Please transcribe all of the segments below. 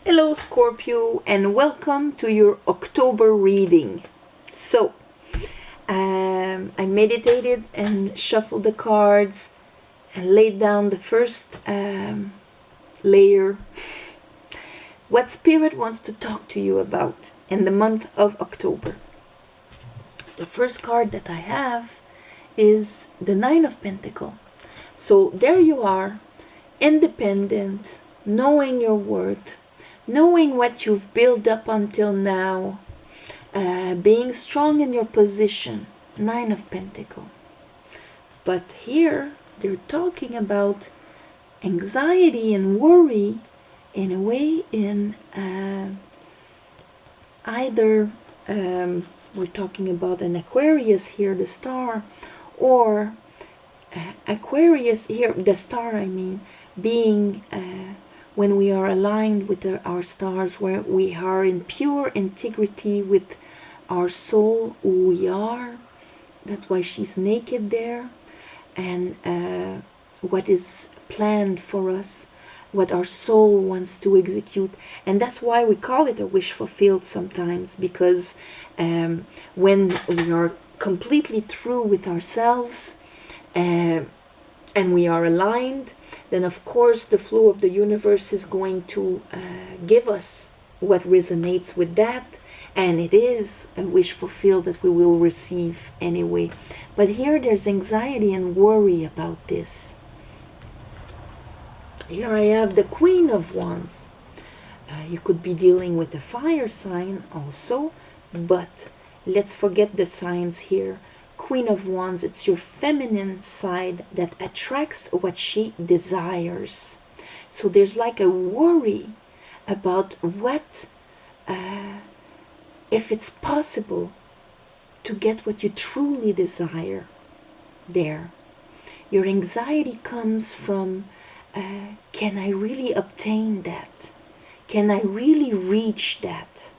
Hello Scorpio and welcome to your October reading. So, I meditated and shuffled the cards and laid down the first layer. What Spirit wants to talk to you about in the month of October. The first card that I have is the Nine of Pentacles. So there you are, independent, knowing your worth, knowing what you've built up until now, being strong in your position. Nine of Pentacles. But here they're talking about anxiety and worry in a way in either we're talking about an Aquarius here, the star, or Aquarius here, the star I mean, being when we are aligned with our stars, where we are in pure integrity with our soul, who we are. That's why she's naked there. And what is planned for us, what our soul wants to execute. And that's why we call it a wish fulfilled sometimes, because when we are completely through with ourselves and we are aligned, then of course the flow of the universe is going to give us what resonates with that, and it is a wish fulfilled that we will receive anyway. But here there's anxiety and worry about this. Here I have the Queen of Wands. You could be dealing with a fire sign also, but let's forget the signs here. Queen of Wands, it's your feminine side that attracts what she desires. So there's like a worry about what, if it's possible to get what you truly desire there. Your anxiety comes from, can I really obtain that? Can I really reach that?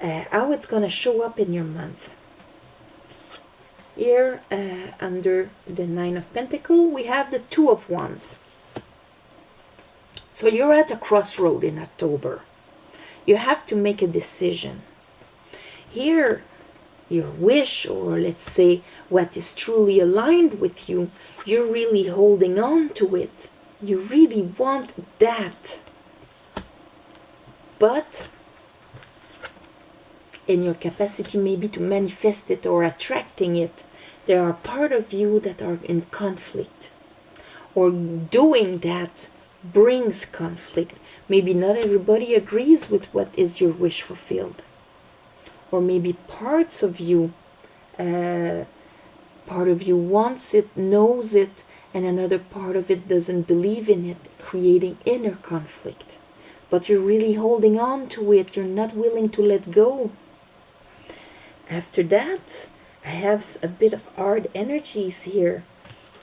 How it's going to show up in your month. Here, under the Nine of Pentacles, we have the Two of Wands. So you're at a crossroad in October. You have to make a decision. Here, your wish, or let's say what is truly aligned with you, you're really holding on to it. You really want that. But in your capacity maybe to manifest it or attracting it, there are part of you that are in conflict, or doing that brings conflict. Maybe not everybody agrees with what is your wish fulfilled, or maybe parts of you wants it, knows it, and another part of it doesn't believe in it, creating inner conflict. But you're really holding on to it. You're not willing to let go. After that, I have a bit of hard energies here.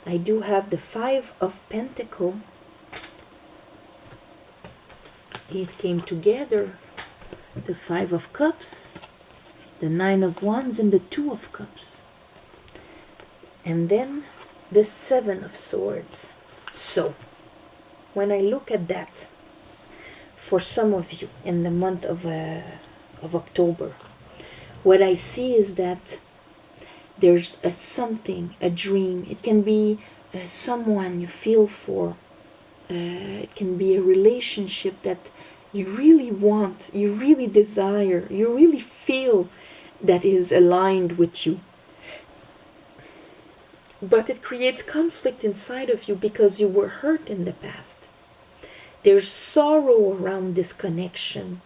I do have the Five of Pentacles. These came together. The Five of Cups, the Nine of Wands, and the Two of Cups. And then the Seven of Swords. So, when I look at that, for some of you in the month of October, what I see is that there's something, a dream. It can be someone you feel for. It can be a relationship that you really want, you really desire, you really feel that is aligned with you. But it creates conflict inside of you because you were hurt in the past. There's sorrow around this connection.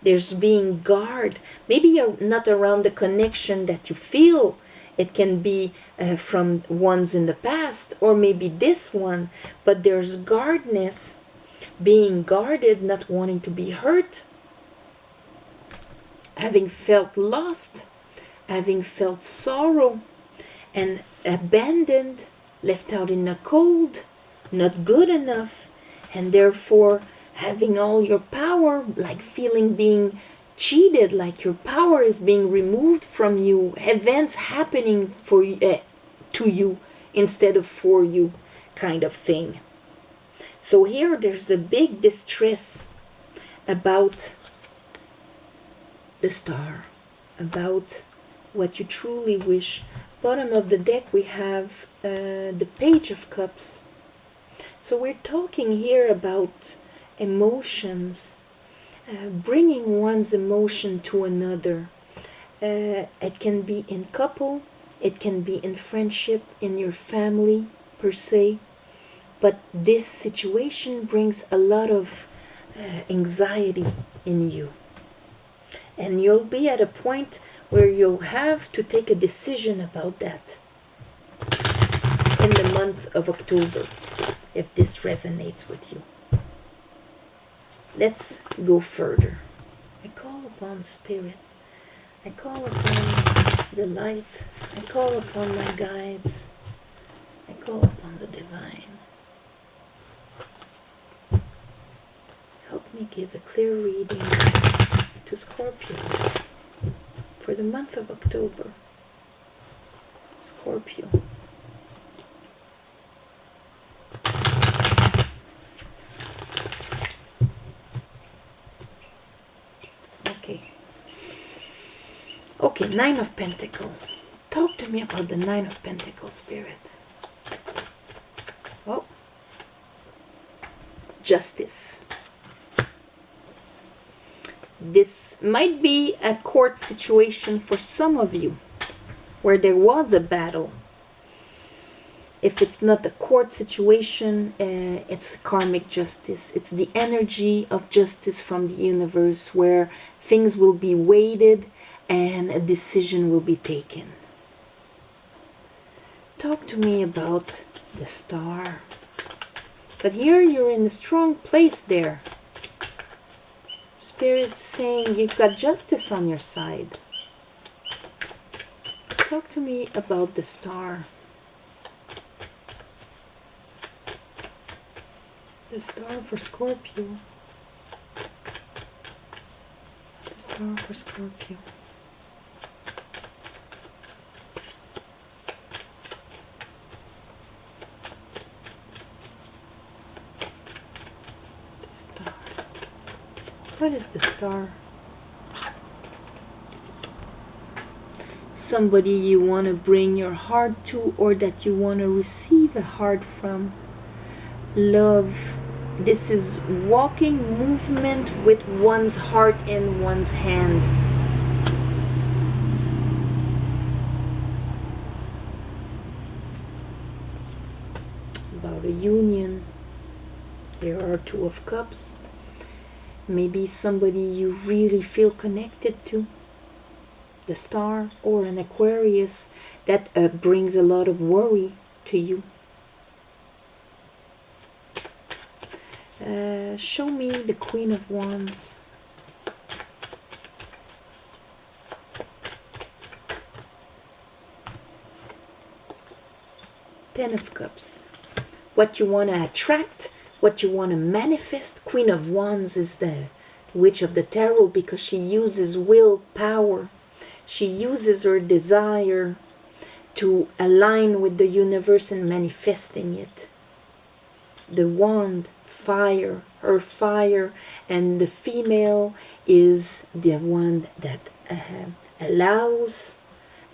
There's being guarded. Maybe you're not around the connection that you feel. It can be from ones in the past, or maybe this one. But there's guardedness, being guarded, not wanting to be hurt, having felt lost, having felt sorrow, and abandoned, left out in the cold, not good enough, and therefore having all your power, like feeling being cheated, like your power is being removed from you, events happening for to you instead of for you, kind of thing. So here there's a big distress about the star, about what you truly wish. Bottom of the deck we have the Page of Cups. So we're talking here about emotions, bringing one's emotion to another. It can be in couple, it can be in friendship, in your family per se, but this situation brings a lot of anxiety in you. And you'll be at a point where you'll have to take a decision about that in the month of October, if this resonates with you. Let's go further. I call upon Spirit. I call upon the light. I call upon my guides. I call upon the divine. Help me give a clear reading to Scorpios for the month of October. Scorpio. Okay, Nine of Pentacles. Talk to me about the Nine of Pentacles, Spirit. Oh. Justice. This might be a court situation for some of you, where there was a battle. If it's not a court situation, it's karmic justice. It's the energy of justice from the universe, where things will be weighted and a decision will be taken. Talk to me about the star. But here you're in a strong place there. Spirit saying you've got justice on your side. Talk to me about the star. The star for Scorpio. The star for Scorpio. The star. What is the star? Somebody you want to bring your heart to, or that you want to receive a heart from. Love. This is walking movement with one's heart in one's hand. About a union. There are Two of Cups. Maybe somebody you really feel connected to. The star, or an Aquarius that brings a lot of worry to you. Show me the Queen of Wands. Ten of Cups. What you want to attract, what you want to manifest. Queen of Wands is the Witch of the Tarot because she uses willpower. She uses her desire to align with the universe and manifesting it. The wand, fire, her fire, and the female is the one that allows,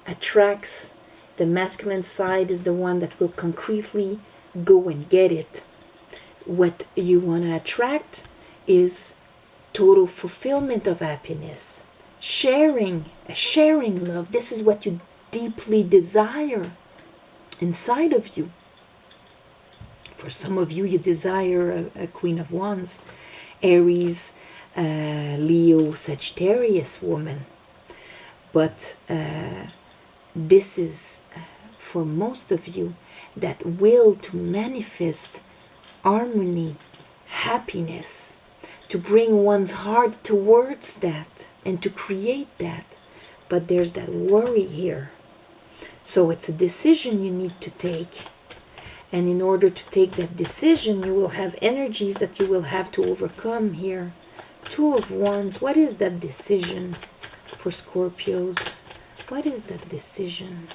attracts. The masculine side is the one that will concretely go and get it. What you want to attract is total fulfillment of happiness. Sharing love. This is what you deeply desire inside of you. For some of you, you desire a Queen of Wands, Aries, Leo, Sagittarius woman. But this is, for most of you, that will to manifest harmony, happiness, to bring one's heart towards that and to create that. But there's that worry here. So it's a decision you need to take. And in order to take that decision, you will have energies that you will have to overcome here. Two of Wands. What is that decision for Scorpios? What is that decision?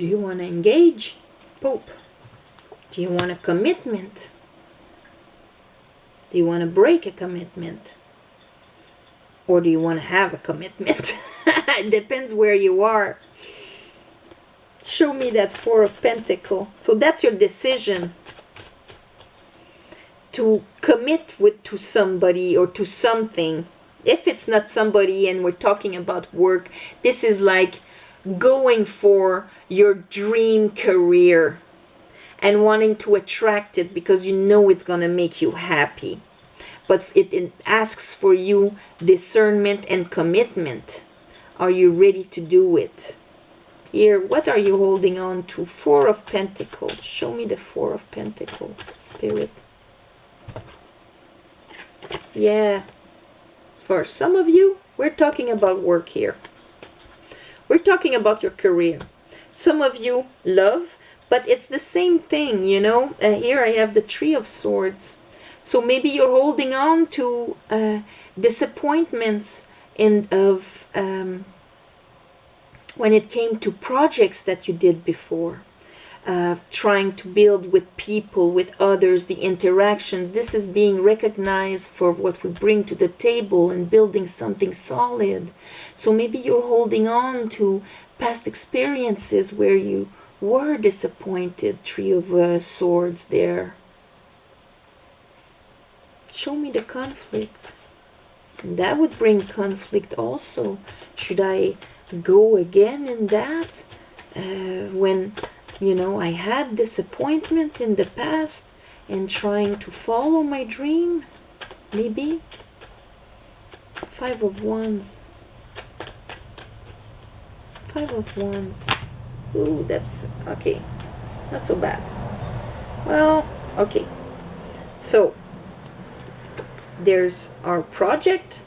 Do you want to engage? Pope. Do you want a commitment? Do you want to break a commitment? Or do you want to have a commitment? It depends where you are. Show me that Four of Pentacles. So that's your decision to commit to somebody or to something. If it's not somebody and we're talking about work, this is like going for your dream career and wanting to attract it because you know it's going to make you happy. But it asks for you discernment and commitment. Are you ready to do it? Here, what are you holding on to? Four of Pentacles. Show me the Four of Pentacles, Spirit. Yeah. For some of you, we're talking about work here. We're talking about your career. Some of you love, but it's the same thing, you know. Here I have the Three of Swords. So maybe you're holding on to disappointments when it came to projects that you did before. Trying to build with people, with others, the interactions. This is being recognized for what we bring to the table and building something solid. So maybe you're holding on to past experiences where you were disappointed. Three of Swords there. Show me the conflict. That would bring conflict also. Should I go again in that? When, you know, I had disappointment in the past and trying to follow my dream? Maybe? Five of Wands. Five of Wands. Ooh, that's okay. Not so bad. Well, okay. So, there's our project.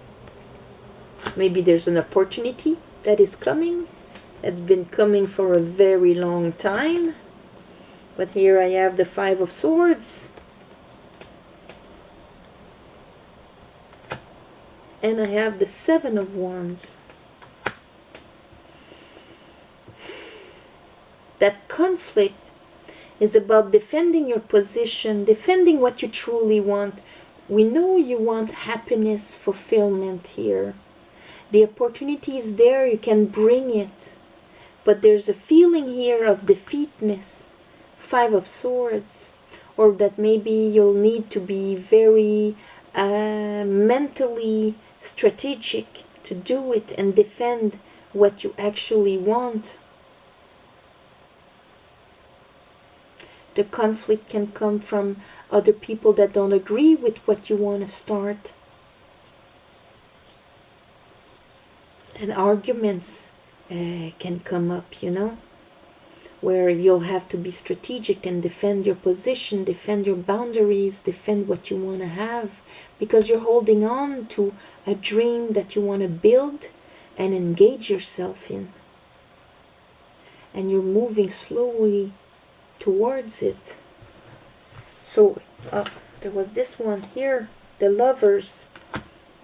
Maybe there's an opportunity that is coming. It's been coming for a very long time. But here I have the Five of Swords. And I have the Seven of Wands. That conflict is about defending your position, defending what you truly want. We know you want happiness, fulfillment here. The opportunity is there, you can bring it. But there's a feeling here of defeatness. Five of Swords. Or that maybe you'll need to be very mentally strategic to do it and defend what you actually want. The conflict can come from other people that don't agree with what you want to start. And arguments can come up, you know, where you'll have to be strategic and defend your position, defend your boundaries, defend what you want to have, because you're holding on to a dream that you want to build and engage yourself in. And you're moving slowly towards it. So there was this one here, the Lovers.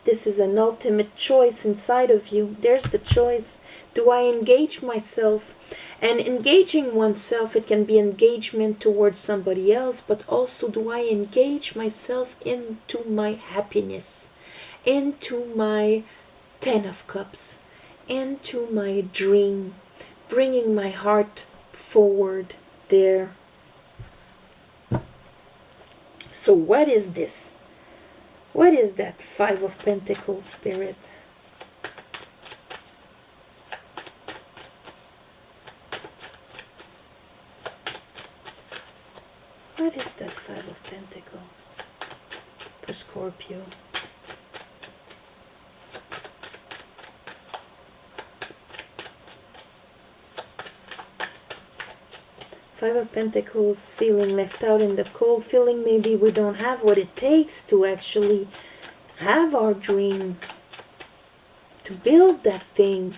This is an ultimate choice inside of you. There's the choice. Do I engage myself? And engaging oneself, it can be engagement towards somebody else, but also do I engage myself into my happiness, into my Ten of Cups, into my dream, bringing my heart forward there. So what is this? What is that Five of Pentacles, Spirit? What is that Five of Pentacles for Scorpio? Five of Pentacles, feeling left out in the cold, feeling maybe we don't have what it takes to actually have our dream, to build that thing.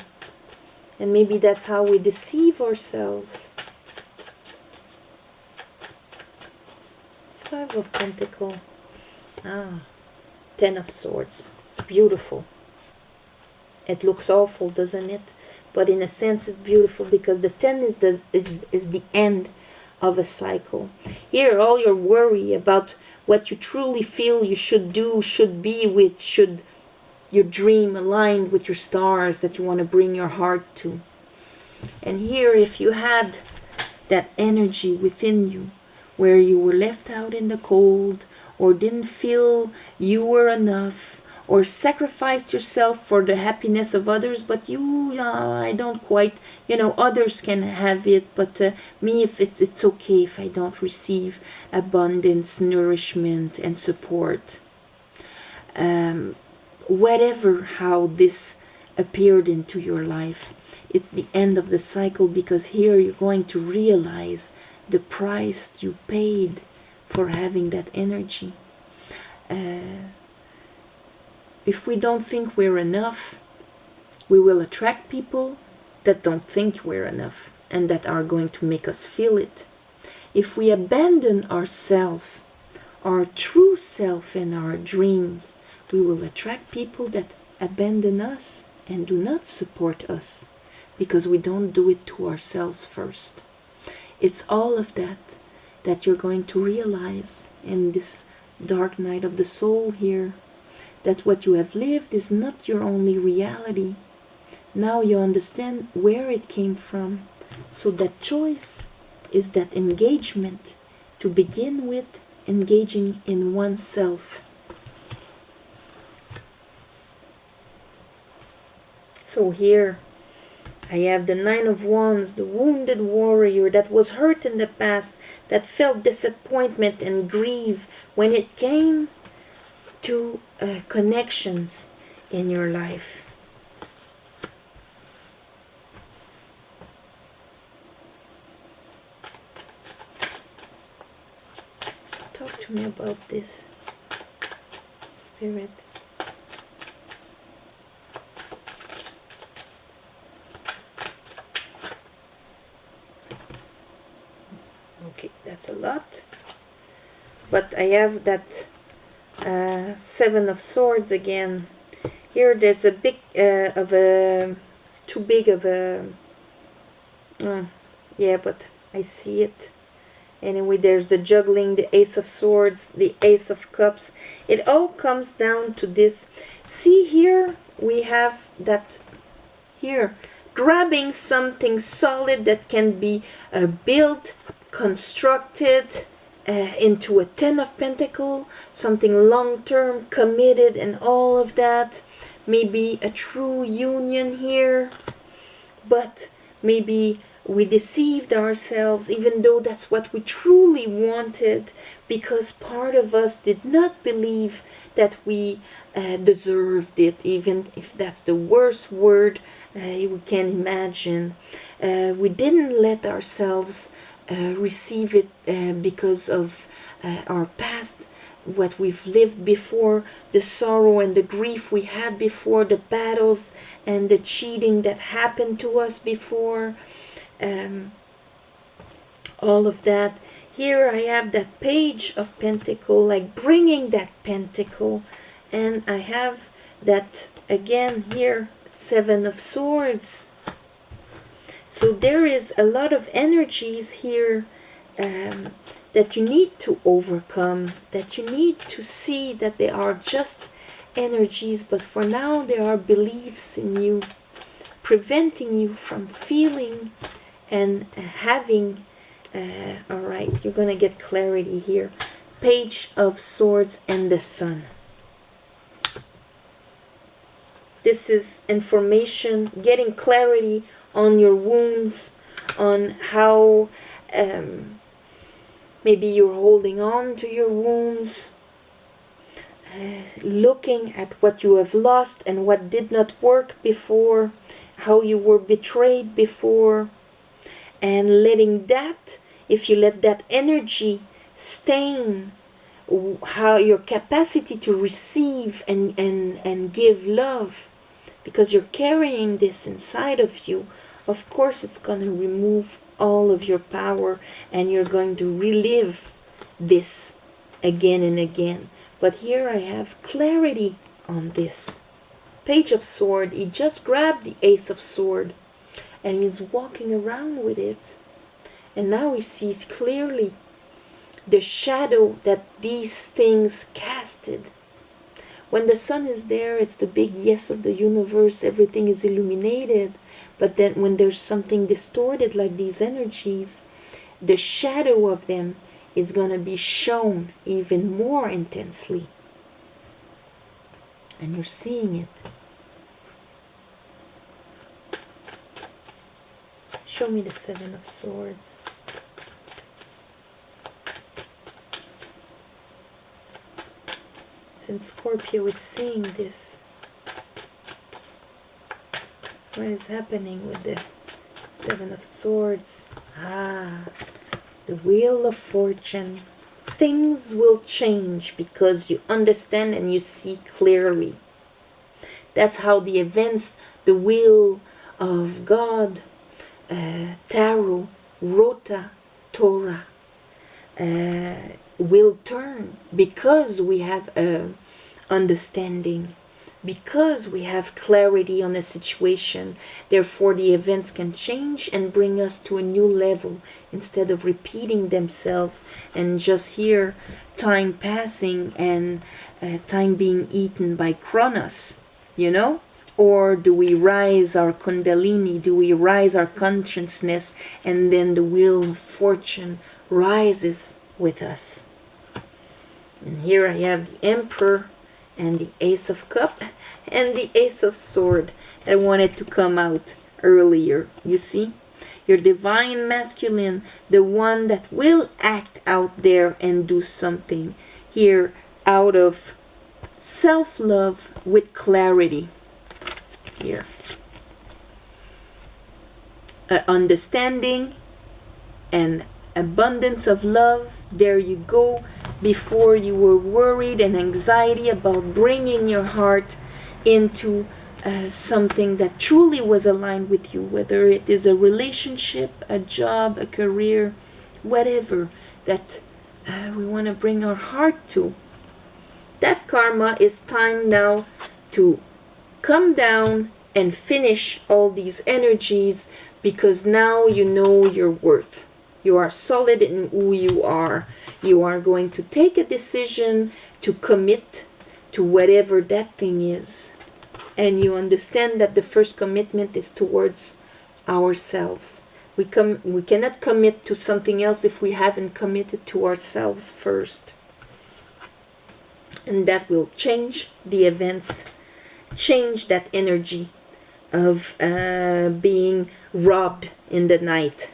And maybe that's how we deceive ourselves. Five of Pentacles. Ten of Swords. Beautiful. It looks awful, doesn't it? But in a sense, it's beautiful because the 10 is the end of a cycle. Here, all your worry about what you truly feel you should do, should be with, should your dream aligned with your stars that you want to bring your heart to. And here, if you had that energy within you where you were left out in the cold or didn't feel you were enough or sacrificed yourself for the happiness of others, but I don't quite, others can have it, but me, if it's okay if I don't receive abundance, nourishment and support. Whatever how this appeared into your life, it's the end of the cycle, because here you're going to realize the price you paid for having that energy. If we don't think we're enough, we will attract people that don't think we're enough and that are going to make us feel it. If we abandon ourselves, our true self and our dreams, we will attract people that abandon us and do not support us, because we don't do it to ourselves first. It's all of that you're going to realize in this dark night of the soul here, that what you have lived is not your only reality. Now you understand where it came from. So that choice is that engagement, to begin with, engaging in oneself. So here I have the 9 of Wands, the wounded warrior that was hurt in the past, that felt disappointment and grief when it came to connections in your life. Talk to me about this, Spirit. Okay, that's a lot. But I have that 7 of Swords again. Here there's a big too big of a yeah, but I see it anyway. There's the juggling, the Ace of Swords, the Ace of Cups. It all comes down to this. See, here we have that here, grabbing something solid that can be built, constructed into a 10 of Pentacles, something long-term, committed and all of that. Maybe a true union here, but maybe we deceived ourselves, even though that's what we truly wanted, because part of us did not believe that we deserved it, even if that's the worst word we can imagine. We didn't let ourselves receive it because of our past, what we've lived before, the sorrow and the grief we had before, the battles and the cheating that happened to us before, all of that. Here I have that Page of Pentacle, like bringing that pentacle, and I have that again here, 7 of Swords. So there is a lot of energies here that you need to overcome, that you need to see that they are just energies, but for now there are beliefs in you preventing you from feeling and having. All right, you're going to get clarity here. Page of Swords and the Sun. This is information, getting clarity on your wounds, on how maybe you're holding on to your wounds, looking at what you have lost and what did not work before, how you were betrayed before, and letting that, if you let that energy stain how your capacity to receive and give love, because you're carrying this inside of you, of course it's going to remove all of your power and you're going to relive this again and again. But here I have clarity on this. Page of Sword, he just grabbed the Ace of Sword and he's walking around with it. And now he sees clearly the shadow that these things casted. When the sun is there, it's the big yes of the universe, everything is illuminated. But then when there's something distorted like these energies, the shadow of them is going to be shown even more intensely. And you're seeing it. Show me the Seven of Swords. Since Scorpio is seeing this, what is happening with the Seven of Swords? The Wheel of Fortune. Things will change because you understand and you see clearly. That's how the events, the Wheel of God, Tarot, Rota, Torah, will turn because we have understanding, because we have clarity on a situation. Therefore the events can change and bring us to a new level instead of repeating themselves and just here time passing and time being eaten by Kronos, you know? Or do we rise our Kundalini, do we rise our consciousness, and then the Wheel of Fortune rises with us. And here I have the Emperor and the Ace of Cup and the Ace of Sword. I wanted to come out earlier, you see? Your divine masculine, the one that will act out there and do something here out of self-love with clarity. Here. Understanding and abundance of love. There you go. Before you were worried and anxiety about bringing your heart into something that truly was aligned with you, whether it is a relationship, a job, a career, whatever that we want to bring our heart to. That karma is time now to come down and finish all these energies, because now you know your worth. You are solid in who you are. You are going to take a decision to commit to whatever that thing is. And you understand that the first commitment is towards ourselves. We cannot commit to something else if we haven't committed to ourselves first. And that will change the events, change that energy of being robbed in the night,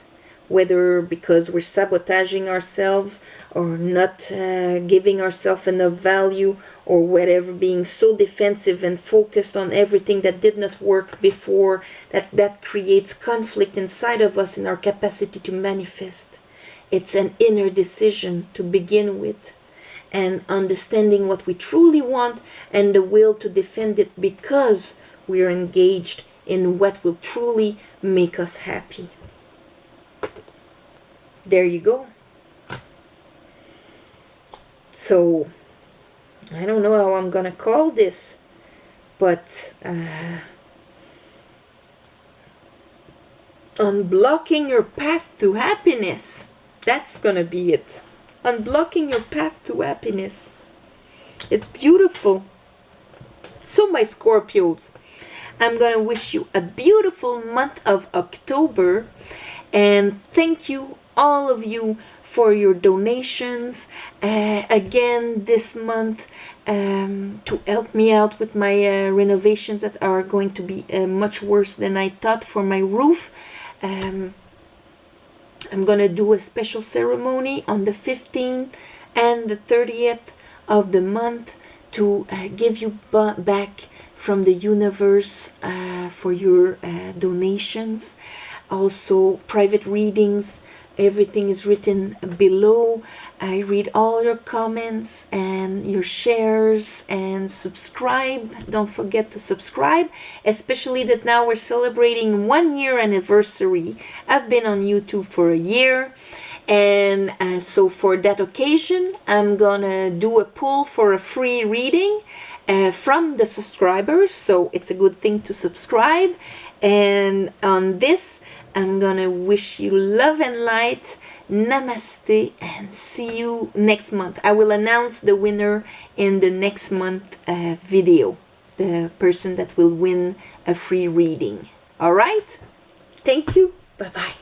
whether because we're sabotaging ourselves or not giving ourselves enough value or whatever, being so defensive and focused on everything that did not work before, that creates conflict inside of us in our capacity to manifest. It's an inner decision to begin with, and understanding what we truly want and the will to defend it because we are engaged in what will truly make us happy. There you go. So, I don't know how I'm gonna call this, but unblocking your path to happiness. That's gonna be it. Unblocking your path to happiness. It's beautiful. So my Scorpios, I'm going to wish you a beautiful month of October, and thank you, all of you, for your donations again this month to help me out with my renovations that are going to be much worse than I thought for my roof. I'm going to do a special ceremony on the 15th and the 30th of the month to give you back from the universe for your donations. Also, private readings. Everything is written below. I read all your comments and your shares, and subscribe. Don't forget to subscribe, especially that now we're celebrating 1 year anniversary. I've been on YouTube for a year, and so for that occasion I'm gonna do a pull for a free reading, from the subscribers, so it's a good thing to subscribe. And on this, I'm gonna wish you love and light. Namaste, and see you next month. I will announce the winner in the next month video, the person that will win a free reading. All right? Thank you. Bye bye.